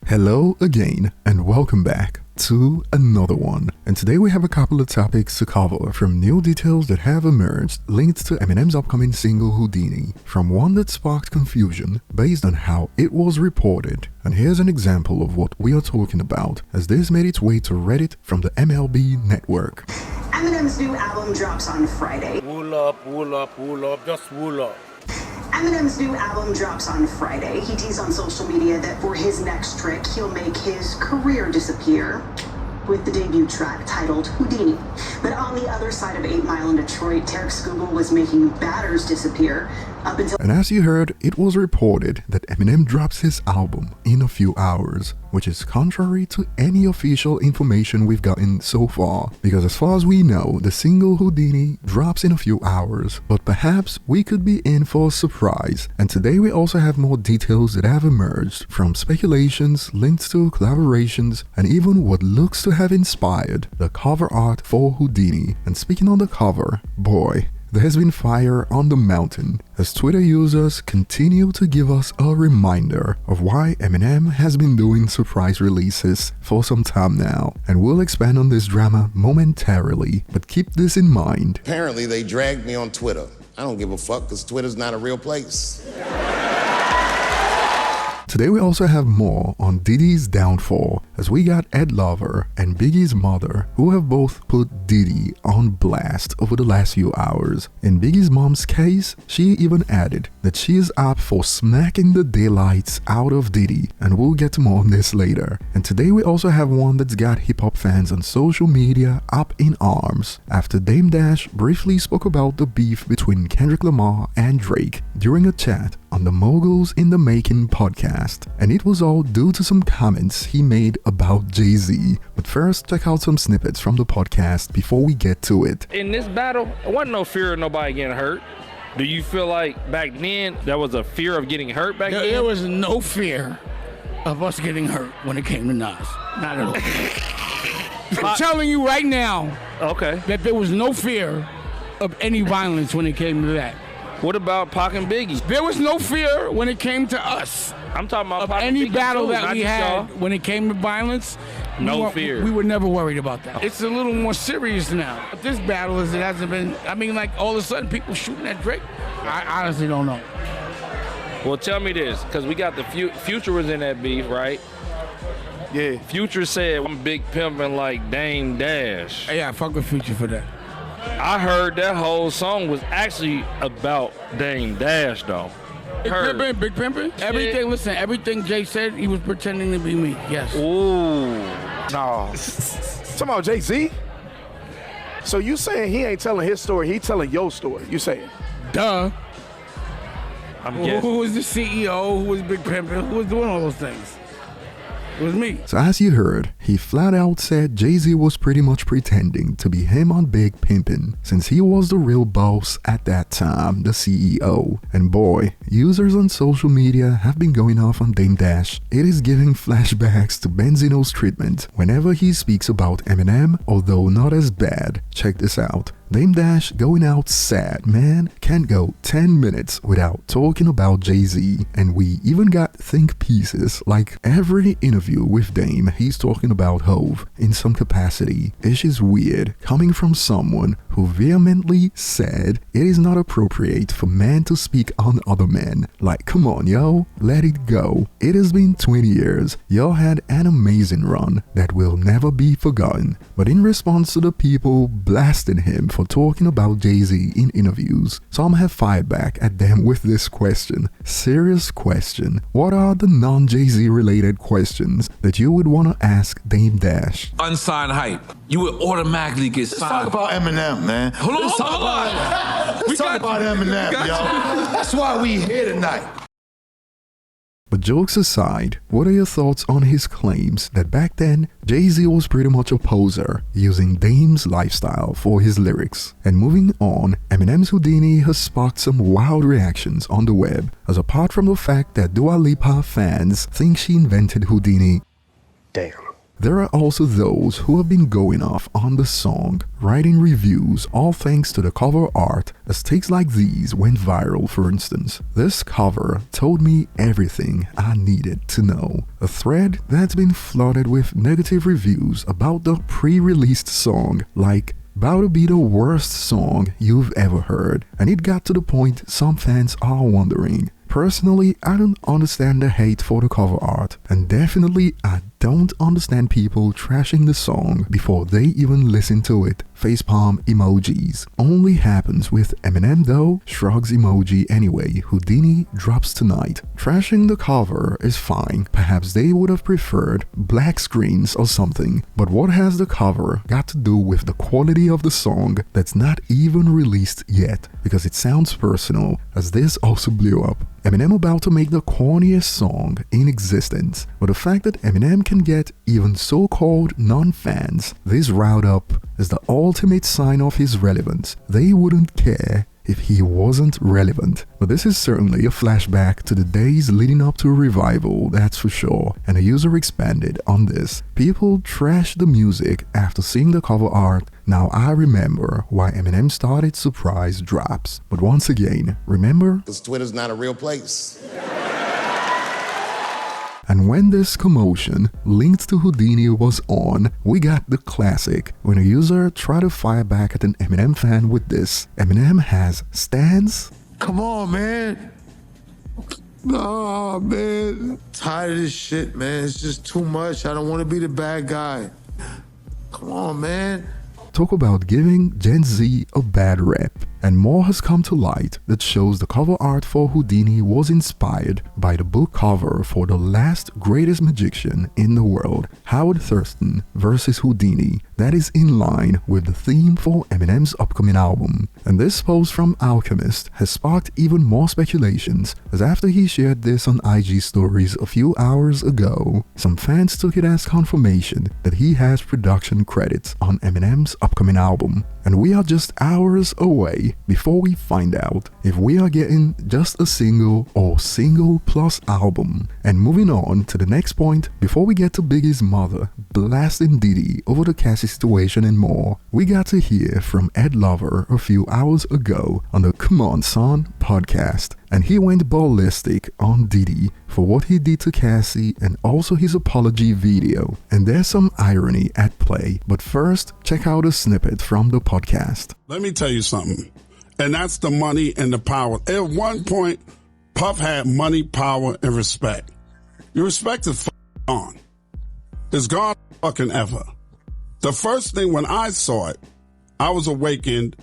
Hello again and welcome back to another one. And today we have a couple of topics to cover, from new details that have emerged linked to Eminem's upcoming single Houdini, from one that sparked confusion based on how it was reported. And here's an example of what we are talking about, as this made its way to Reddit from the MLB network. Eminem's new album drops on Friday. Wool up, just wool up. Eminem's new album drops on Friday. He teased on social media that for his next trick, he'll make his career disappear with the debut track titled Houdini. But on the other side of 8 Mile in Detroit, Tarek Skubal was making batters disappear up until... And as you heard, it was reported that Eminem drops his album in a few hours, which is contrary to any official information we've gotten so far, because as far as we know, the single Houdini drops in a few hours, but perhaps we could be in for a surprise. And today we also have more details that have emerged, from speculations linked to collaborations, and even what looks to have inspired the cover art for Houdini. And speaking on the cover, boy, there has been fire on the mountain, as Twitter users continue to give us a reminder of why Eminem has been doing surprise releases for some time now. And we'll expand on this drama momentarily, but keep this in mind. Apparently they dragged me on Twitter. I don't give a fuck, because Twitter's not a real place. Today we also have more on Diddy's downfall, as we got Ed Lover and Biggie's mother, who have both put Diddy on blast over the last few hours. In Biggie's mom's case, she even added that she is up for smacking the daylights out of Diddy, and we'll get to more on this later. And today we also have one that's got hip-hop fans on social media up in arms, after Dame Dash briefly spoke about the beef between Kendrick Lamar and Drake during a chat on the Moguls in the Making podcast, and it was all due to some comments he made about Jay-Z. But first, check out some snippets from the podcast before we get to it. In this battle, there wasn't no fear of nobody getting hurt. Do you feel like back then there was a fear of getting hurt back then? There was no fear of us getting hurt when it came to Nas. Not at all. I'm telling you right now, okay, that there was no fear of any violence when it came to that. What about Pac and Biggie? There was no fear when it came to us. I'm talking about of Pac any and Biggie battle too, that we had when it came to violence. No fear. We were never worried about that. It's a little more serious now. But this battle it hasn't been. I mean, like all of a sudden people shooting at Drake. I honestly don't know. Well, tell me this, because we got the Future was in that beef, right? Yeah. Future said I'm big pimping like Dame Dash. Yeah, fuck with Future for that. I heard that whole song was actually about Dame Dash, though. Big pimpin'? Everything, listen, everything Jay said, he was pretending to be me, yes. Ooh. No. Talking about Jay-Z? So you saying he ain't telling his story, he telling your story, you saying? Duh. I'm guessing. Who was the CEO? Who was Big Pimpin'? Who was doing all those things? It was me. So as you heard, he flat out said Jay-Z was pretty much pretending to be him on Big Pimpin', since he was the real boss at that time, the CEO. And boy, users on social media have been going off on Dame Dash. It is giving flashbacks to Benzino's treatment whenever he speaks about Eminem, although not as bad. Check this out. Dame Dash going out sad, man. Can't go 10 minutes without talking about Jay-Z. And we even got think pieces, like every interview with Dame, he's talking about Hove in some capacity. It's just weird coming from someone who vehemently said it is not appropriate for men to speak on other men. Like, come on, yo, let it go. It has been 20 years. Y'all had an amazing run that will never be forgotten. But in response to the people blasting him for talking about Jay-Z in interviews, some have fired back at them with this question. Serious question. What are the non-Jay-Z related questions that you would want to ask Dame Dash? Unsigned hype. You would automatically get signed. Let's talk about Eminem, man. Hold on. Let's talk about Eminem, yo. That's why we here tonight. But jokes aside, what are your thoughts on his claims that back then, Jay-Z was pretty much a poser, using Dame's lifestyle for his lyrics? And moving on, Eminem's Houdini has sparked some wild reactions on the web, as apart from the fact that Dua Lipa fans think she invented Houdini. Damn, There are also those who have been going off on the song, writing reviews, all thanks to the cover art, as takes like these went viral. For instance, this cover told me everything I needed to know. A thread that's been flooded with negative reviews about the pre-released song, like about to be the worst song you've ever heard, and it got to the point some fans are wondering. Personally, I don't understand the hate for the cover art, and definitely I don't understand people trashing the song before they even listen to it. Facepalm emojis. Only happens with Eminem though. Shrugs emoji anyway. Houdini drops tonight. Trashing the cover is fine. Perhaps they would have preferred black screens or something. But what has the cover got to do with the quality of the song that's not even released yet? Because it sounds personal, as this also blew up. Eminem about to make the corniest song in existence, but the fact that Eminem can get even so-called non-fans this riled up is the ultimate sign of his relevance. They wouldn't care if he wasn't relevant. But this is certainly a flashback to the days leading up to a revival, that's for sure, and a user expanded on this. People trashed the music after seeing the cover art. Now I remember why Eminem started surprise drops. But once again, remember? Because Twitter's not a real place. And when this commotion linked to Houdini was on, we got the classic. When a user tried to fire back at an Eminem fan with this, Eminem has stans. Come on, man. Nah, man. Tired of this shit, man. It's just too much. I don't want to be the bad guy. Come on, man. Talk about giving Gen Z a bad rep. And more has come to light that shows the cover art for Houdini was inspired by the book cover for The Last Greatest Magician in the World, Howard Thurston vs. Houdini, that is in line with the theme for Eminem's upcoming album. And this post from Alchemist has sparked even more speculations, as after he shared this on IG stories a few hours ago, some fans took it as confirmation that he has production credits on Eminem's upcoming album. And we are just hours away before we find out if we are getting just a single or single plus album. And moving on to the next point, before we get to Biggie's mother blasting Diddy over the Cassie situation and more, we got to hear from Ed Lover a few hours ago on the Come On Son podcast, and he went ballistic on Diddy for what he did to Cassie and also his apology video. And there's some irony at play, but first check out a snippet from the podcast. Let me tell you something, and that's the money and the power. At one point, Puff had money, power, and respect. Your respect is gone. It's gone fucking ever. The first thing when I saw it, I was awakened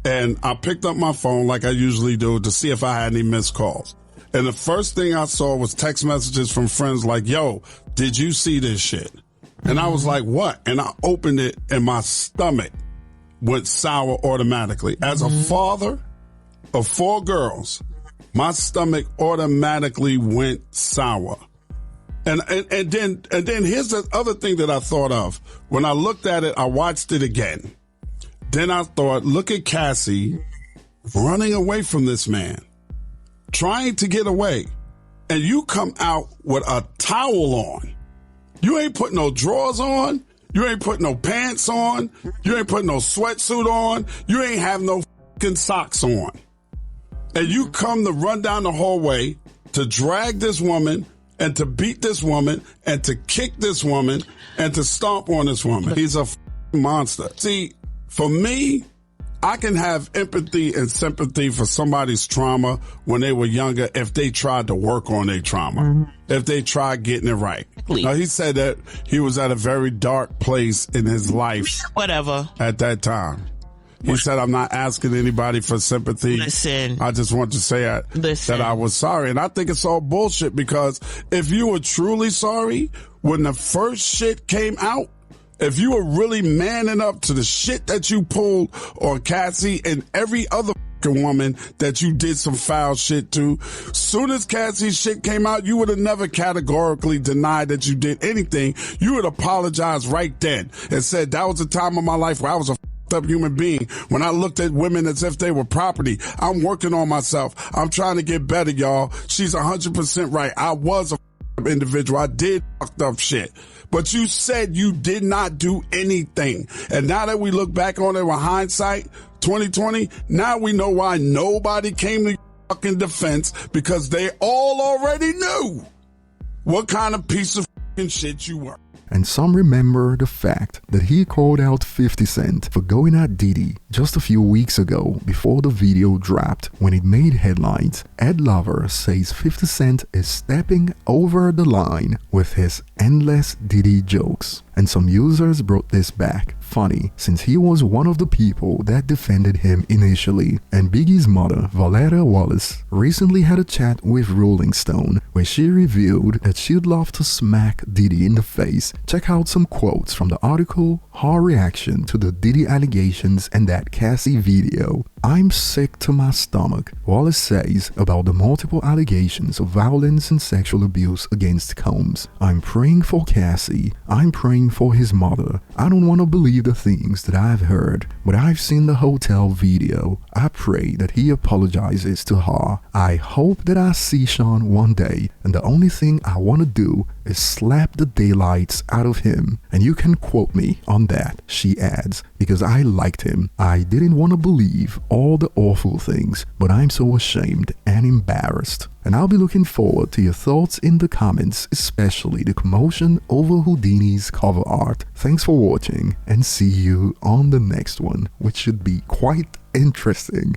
and I picked up my phone like I usually do to see if I had any missed calls. And the first thing I saw was text messages from friends like, yo, did you see this shit? And I was like, what? And I opened it and my stomach went sour automatically. As a father of 4 girls, my stomach automatically went sour. And then here's the other thing that I thought of. When I looked at it, I watched it again. Then I thought, look at Cassie running away from this man, trying to get away. And you come out with a towel on. You ain't put no drawers on. You ain't put no pants on. You ain't put no sweatsuit on. You ain't have no fucking socks on. And you come to run down the hallway to drag this woman and to beat this woman and to kick this woman and to stomp on this woman. He's a monster. See, for me, I can have empathy and sympathy for somebody's trauma when they were younger if they tried to work on their trauma, if they tried getting it right. Now, he said that he was at a very dark place in his life. Whatever. At that time. He said, I'm not asking anybody for sympathy. Listen. I just want to say that I was sorry. And I think it's all bullshit, because if you were truly sorry when the first shit came out, if you were really manning up to the shit that you pulled on Cassie and every other woman that you did some foul shit to, soon as Cassie's shit came out, you would have never categorically denied that you did anything. You would apologize right then and said, that was a time of my life where I was a up human being. When I looked at women as if they were property, I'm working on myself. I'm trying to get better, y'all. She's 100% right. I was a up individual. I did fucked up shit. But you said you did not do anything. And now that we look back on it with hindsight, 2020, now we know why nobody came to your fucking defense, because they all already knew what kind of piece of fucking shit you were. And some remember the fact that he called out 50 Cent for going at Diddy just a few weeks ago before the video dropped. When it made headlines, Ed Lover says 50 Cent is stepping over the line with his endless Diddy jokes. And some users brought this back funny, since he was one of the people that defended him initially. And Biggie's mother, Valera Wallace, recently had a chat with Rolling Stone where she revealed that she'd love to smack Diddy in the face. Check out some quotes from the article, Her Reaction to the Diddy Allegations and That Cassie Video. "I'm sick to my stomach," Wallace says about the multiple allegations of violence and sexual abuse against Combs. "I'm praying for Cassie. I'm praying for his mother. I don't want to believe the things that I've heard, but I've seen the hotel video. I pray that he apologizes to her. I hope that I see Sean one day, and the only thing I want to do is slap the daylights out of him. And you can quote me on that," she adds, "because I liked him. I didn't want to believe all the awful things, but I'm so ashamed and embarrassed." And I'll be looking forward to your thoughts in the comments, especially the commotion over Houdini's cover art. Thanks for watching, and see you on the next one, which should be quite interesting.